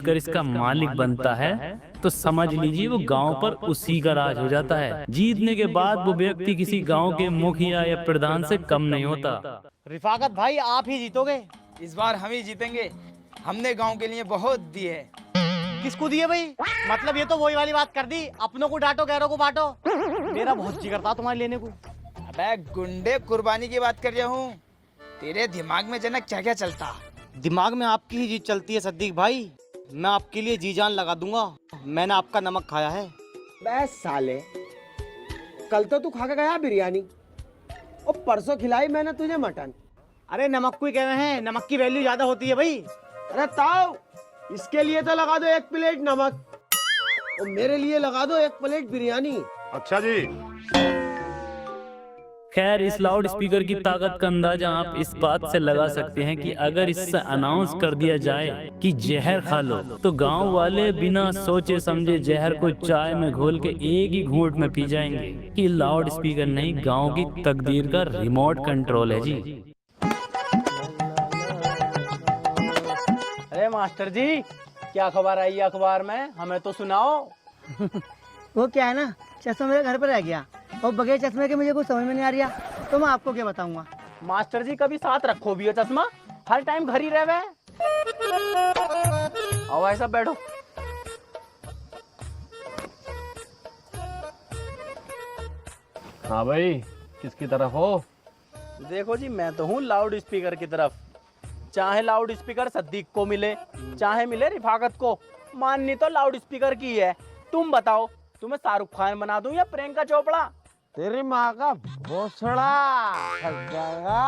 जीतकर इसका मालिक बनता है तो समझ लीजिए वो गांव पर उसी का राज हो जाता है। जीतने के बाद वो व्यक्ति किसी गांव के मुखिया या प्रधान से कम नहीं होता। रिफाकत भाई आप ही जीतोगे। इस बार हम ही जीतेंगे। हमने गांव के लिए बहुत दिए। किसको दिए भाई? मतलब ये तो वही वाली बात कर दी, अपनों को डांटो गैरों को बांटो। मेरा बहुत जी करता तुम्हारे लेने को। अबे गुंडे, कुर्बानी की बात कर रहा हूँ। तेरे दिमाग में जनक क्या क्या चलता? दिमाग में आपकी ही जीत चलती है सद्दीक भाई। मैं आपके लिए जी जान लगा दूंगा। मैंने आपका नमक खाया है। बे साले, कल तो तू खा के गया बिरयानी और परसों खिलाई मैंने तुझे मटन। अरे नमक को ही कह रहे हैं, नमक की वैल्यू ज्यादा होती है भाई। अरे ताऊ, इसके लिए तो लगा दो 1 प्लेट नमक और मेरे लिए लगा दो 1 प्लेट बिरयानी। अच्छा जी। खैर, इस लाउड स्पीकर की ताकत का अंदाजा आप इस बात से लगा सकते हैं कि अगर इससे अनाउंस कर दिया जाए कि जहर खा लो तो गांव वाले बिना सोचे समझे जहर को चाय में घोल के एक ही घूंट में पी जाएंगे। कि लाउड स्पीकर नहीं, गांव की तकदीर का रिमोट कंट्रोल है जी। अरे मास्टर जी, क्या खबर आई है अखबार में? हमें तो सुनाओ। वो क्या है ना, चश्मा मेरे घर पर रह गया और बगैर चश्मे के मुझे कुछ समझ में नहीं आ रहा, तो मैं आपको क्या बताऊंगा। मास्टर जी कभी साथ रखो भी हो चश्मा, हर टाइम घर ही रहे। आओ ऐसा बैठो। हाँ भाई, किसकी तरफ हो? देखो जी, मैं तो हूँ लाउड स्पीकर की तरफ। चाहे लाउड स्पीकर सद्दीक को मिले, चाहे मिले रिफाकत को, माननी तो लाउड स्पीकर की है। तुम बताओ, तुम्हें शाहरुख खान बना दूं या प्रियंका चोपड़ा? तेरी माँ का भोसड़ा फंस जाएगा।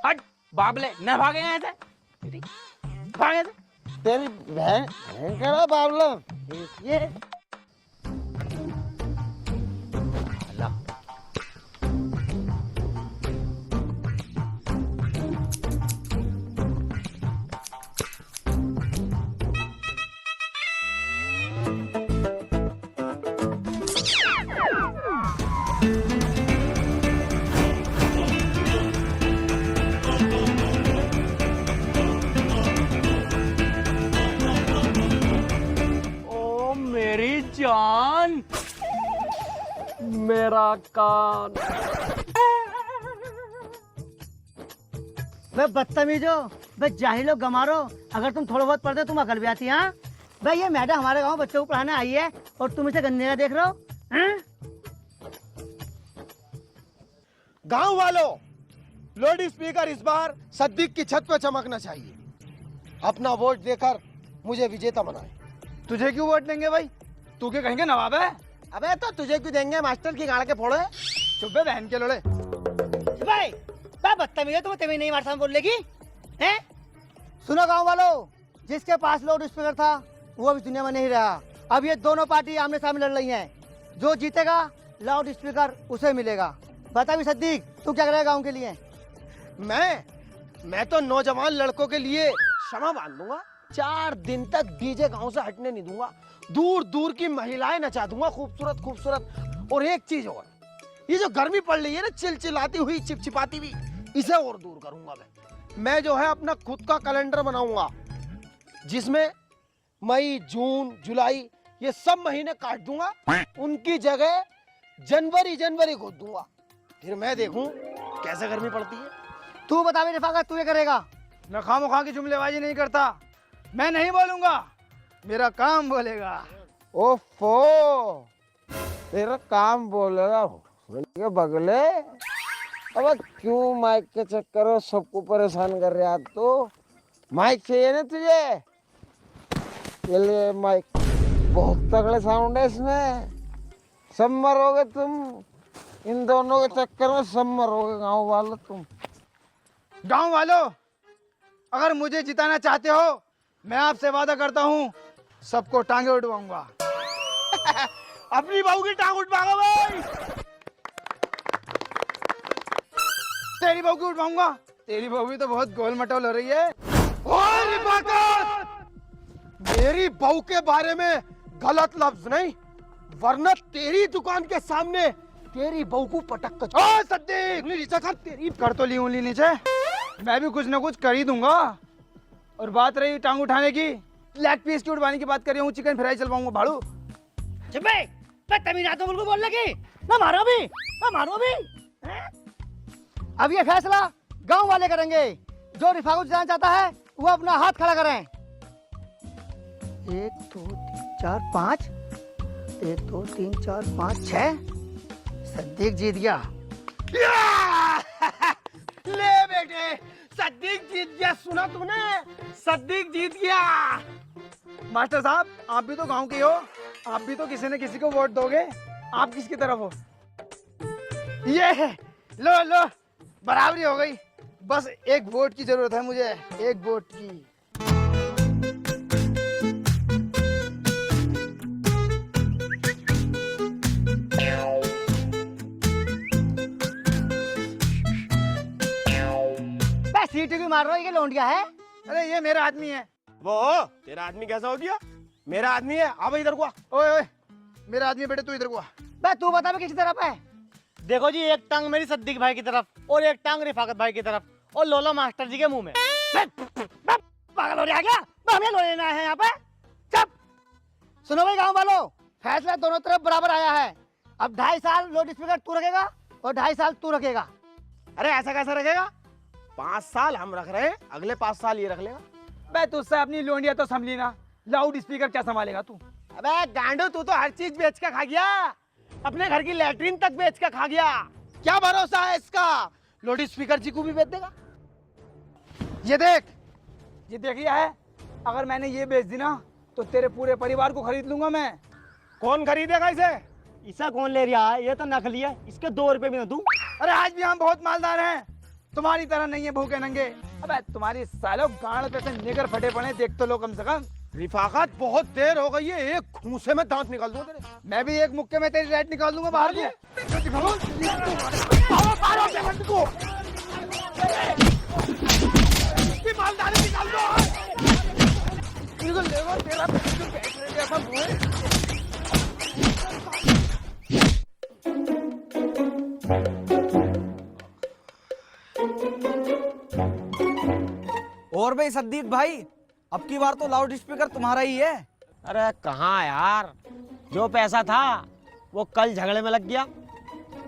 हट बाबले, न भागे यहाँ से, भागे से। तेरी बहन करा बाबला ये। जान, मेरा कान। वे बदतमीजो, वे जाहिलो गमारो, अगर तुम थोड़ा बहुत पढ़ते तुम अकल भी आती। हाँ भाई, ये मैडम हमारे गांव बच्चों को पढ़ाने आई है और तुम इसे गंदे का देख रहे हो। गांव वालों, लाउड स्पीकर इस बार सद्दीक की छत पे चमकना चाहिए। अपना वोट देकर मुझे विजेता बनाए। तुझे क्यों वोट देंगे भाई? तू क्या कहेंगे नवाब है? अबे तो तुझे क्यों देंगे, मास्टर की गाड़ के फोड़े। चुप बे बहन के लोड़े। भाई बदतमीज, तुम्हें नहीं मारता बोलने की है? सुनो गांव वालों, जिसके पास लाउड स्पीकर था वो अभी दुनिया में नहीं रहा। अब ये दोनों पार्टी आमने सामने लड़ रही हैं। जो जीतेगा लाउड स्पीकर उसे मिलेगा। बता भी सद्दीक, तू क्या करेगा गाँव के लिए? मैं तो नौजवान लड़कों के लिए क्षमा बांध दूंगा। 4 दिन तक डीजे गांव से हटने नहीं दूंगा। दूर दूर की महिलाएं नचा दूंगा, खूबसूरत खूबसूरत। और एक चीज और, ये जो गर्मी पड़ रही है ना, चिलचिलाती हुई, चिपचिपाती हुई, इसे और दूर करूंगा। मैं जो है अपना खुद का कैलेंडर बनाऊंगा, जिसमें मई, जून, जुलाई ये सब महीने काट दूंगा। उनकी जगह जनवरी खोद दूंगा। फिर मैं देखूं कैसे गर्मी पड़ती है। तू बता भी रिफाकत, तू क्या करेगा? मैं खामोखा की जुमलेबाजी नहीं करता। मैं नहीं बोलूंगा, मेरा काम बोलेगा। ओफो, तेरा काम बोलेगा बगले। अब क्यों माइक के चक्कर में सबको परेशान कर रहा? तो माइक चाहिए ना तुझे? ये ले माइक, बहुत तगड़े साउंड है इसमें। सब मरोगे तुम, इन दोनों के चक्कर में सब मरोगे गाँव वालों तुम। गांव वालों, अगर मुझे जिताना चाहते हो, मैं आपसे वादा करता हूँ सबको टांगे उठवाऊंगा। अपनी बहू की टांग उठवाऊंगा भाई। तेरी बहू की उठवाऊंगा। तेरी बहू भी तो बहुत गोल मटोल हो रही है। और रिफाकत, मेरी बहू के बारे में गलत लफ्ज नहीं, वरना तेरी दुकान के सामने तेरी बहू को पटक कर। सद्दीक, नीचे कर। तेरी कर तो ली नीचे। मैं भी कुछ ना कुछ कर ही दूंगा। और बात रही टांग उठाने की, लेग पीस की उठवाने की बात कर रही हूँ, चिकन फ्राई चलवाऊंगा भाड़ू। चुप बे, मैं तमीज आता मुझको बोलने की। ना मारो अभी, ना मारो अभी। हैं? अब ये फैसला गांव वाले करेंगे। जो रिफा को जाना चाहता है वो अपना हाथ खड़ा करें। 1 2 3 4 5, 1 2 3 4 5 6। सद्दीक जीत गया। ले बेटे, सद्दीक जीत गया। सुना तूने, सद्दीक जीत गया। मास्टर साहब, आप भी तो गांव के हो, आप भी तो किसी न किसी को वोट दोगे। आप किसकी तरफ हो? ये है, लो लो, बराबरी हो गई। बस एक वोट की जरूरत है मुझे, एक वोट की। बे सीट क्यों मार रहा है? ये लौंडिया है। अरे ये मेरा आदमी है। वो तेरा आदमी कैसा हो गया? मेरा आदमी है। अब इधर को आ। ओए ओए, मेरा आदमी है बेटे, तू इधर को आ। बे तू बता मैं किसी तरफ है? देखो जी, एक टांग मेरी सद्दीक भाई की तरफ और एक टांग रिफाकत भाई की तरफ और लोला मास्टर जी के मुंह में। पागल हो रहा क्या? हमें लो लेना है यहाँ पे। चुप। सुनो भाई गांव वालों, फैसला दोनों तरफ बराबर आया है। अब 2.5 साल लाउड स्पीकर तू रखेगा और 2.5 साल तू रखेगा। अरे ऐसा कैसा रखेगा? 5 साल हम रख रहे हैं, अगले 5 साल ये रख लेगा। बे तुझसे अपनी लोंडिया तो संभली ना, लाउड स्पीकर क्या संभालेगा तू? अबे गांडो, तू तो हर चीज बेच के खा गया। अपने घर की लैट्रिन तक बेच के खा गया। क्या भरोसा है इसका? लाउड स्पीकर जी को भी बेच देगा। ये देख, ये देखिए है, अगर मैंने ये बेच दी ना तो तेरे पूरे परिवार को खरीद लूंगा मैं। कौन खरीदेगा इसे? इसा कौन ले रहा है? ये तो नकली है, इसके 2 रुपए भी ना दूं। अरे आज भी हम बहुत मालदार हैं, तुम्हारी तरह नहीं है भूखे नंगे। अबे तुम्हारी सालों गांड पे से निगर फटे पड़े, देख तो लो कम से कम। रिफाकत, बहुत देर हो गई है, एक खूंसे में दांत निकाल दूं तेरे। मैं भी एक मुक्के में तेरी रेट निकाल दूंगा बाहर को। ईमानदारी निकाल दो। तेरा जैसा मुंह है। और भाई सद्दीक भाई, अब की बार तो लाउड स्पीकर तुम्हारा ही है। अरे कहाँ यार, जो पैसा था वो कल झगड़े में लग गया,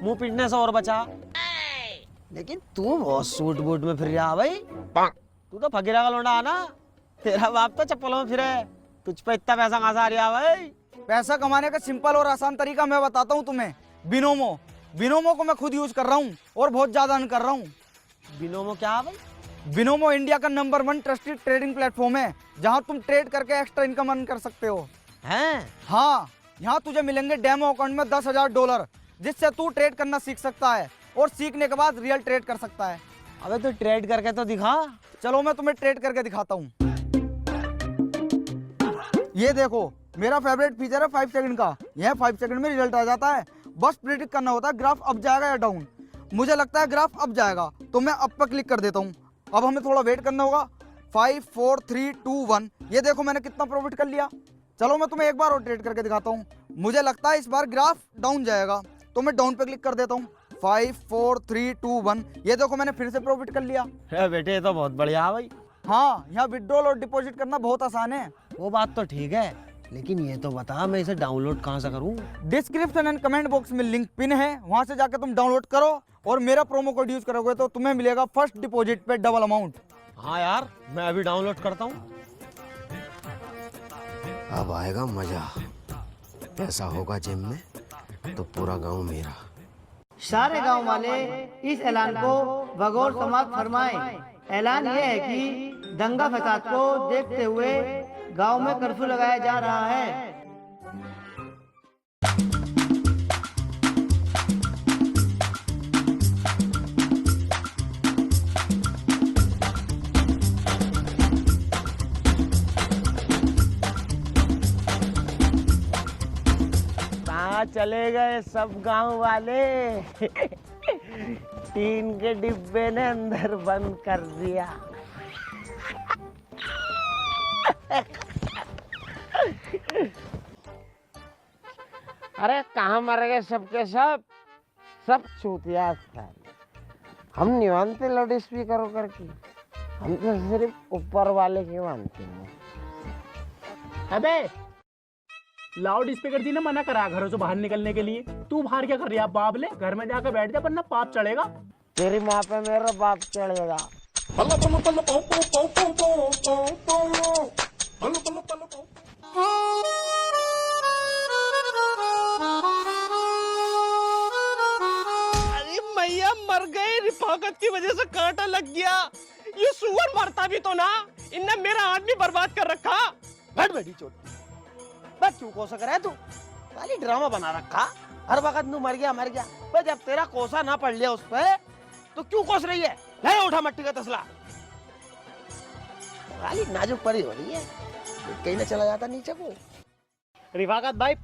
मुंह पीटने से और बचा। लेकिन तू बहुत सूट बूट में फिर रहा भाई। तू तो फकीरा का लौंडा है ना, तेरा बाप तो चप्पलों में फिरे, तुझ पे इतना पैसा कहाँ से आ रहा भाई? पैसा कमाने का सिंपल और आसान तरीका मैं बताता हूँ तुम्हें। बिनोमो, बिनोमो को मैं खुद यूज कर रहा हूँ और बहुत ज्यादा अर्न कर रहा हूँ। बिनोमो क्या है भाई? बिनोमो इंडिया का नंबर 1 ट्रस्टेड ट्रेडिंग प्लेटफॉर्म है, जहाँ तुम ट्रेड करके एक्स्ट्रा इनकम अर्न कर सकते हो। हैं? हाँ, यहाँ तुझे मिलेंगे डेमो अकाउंट में $10,000, जिससे तू ट्रेड करना सीख सकता है और सीखने के बाद रियल ट्रेड कर सकता है। अबे तो ट्रेड करके तो दिखा। चलो मैं तुम्हें ट्रेड करके दिखाता हूँ। ये देखो, मेरा फेवरेट फीचर है 5 सेकंड का। यह 5 सेकंड में रिजल्ट आ जाता है। बस प्रेडिक्ट करना होता है ग्राफ अप जाएगा या डाउन। मुझे लगता है ग्राफ अप जाएगा, तो मैं अप पर क्लिक कर देता हूँ। अब हमें थोड़ा वेट करना होगा। 5 4 3 2 1। ये देखो मैंने कितना प्रॉफिट कर लिया। चलो मैं तुम्हें एक बार और ट्रेड करके दिखाता हूँ। मुझे लगता है इस बार ग्राफ डाउन जाएगा, तो मैं डाउन पे क्लिक कर देता हूँ। 5 4 3 2 1। ये देखो मैंने फिर से प्रॉफिट कर लिया। अरे बेटे ये तो बहुत बढ़िया है भाई। हाँ, यहाँ विड्रॉल और डिपॉजिट करना बहुत आसान है। वो बात तो ठीक है, लेकिन ये तो बता मैं इसे डाउनलोड कहाँ से करूँ? डिस्क्रिप्शन एंड कमेंट बॉक्स में लिंक पिन है, वहां से जाकर तुम डाउनलोड करो और मेरा प्रोमो कोड यूज करोगे तो तुम्हें मिलेगा फर्स्ट डिपॉजिट पे डबल अमाउंट। हाँ यार, मैं अभी डाउनलोड करता हूँ। अब आएगा मजा। पैसा होगा जेब में तो पूरा गांव मेरा। सारे गांव वाले इस ऐलान को बगौर समाप्त फरमाएं। ऐलान ये है कि दंगा फसाद को देखते हुए गांव में कर्फ्यू लगाया जा रहा है। कहाँ चले गए सब गांव वाले? टीन के डिब्बे ने अंदर बंद कर दिया। अरे कहाँ मर गए सबके सब? सब चूतिया। हम नहीं मानते लाउड स्पीकर करके। हम तो सिर्फ ऊपर वाले की मानते हैं। अबे लाउड स्पीकर जी ने मना करा घरों से बाहर निकलने के लिए। तू बाहर क्या कर रही है बाबले? घर में जाकर बैठ जा वरना पाप चढ़ेगा। तेरी माँ पे मेरा बाप चढ़ेगा। अरे मैया मर गए, रिफाकत की वजह से कांटा लग गया। ये सुअर मरता भी तो ना, इनने मेरा आदमी बर्बाद कर रखा। बैठ बैठी चोट। बस क्यों कोसा कर रहा है तू? खाली ड्रामा बना रखा। हर वक्त तू मर गया मर गया। बस जब तेरा कोसा ना पड़ लिया उस पे तो क्यों कोस रही है? ले उठा मट्टी का तसला। खाली नाजुक पड़ी हो रही है, कहीं ना चला जाता नीचे को। रिफाकत भाई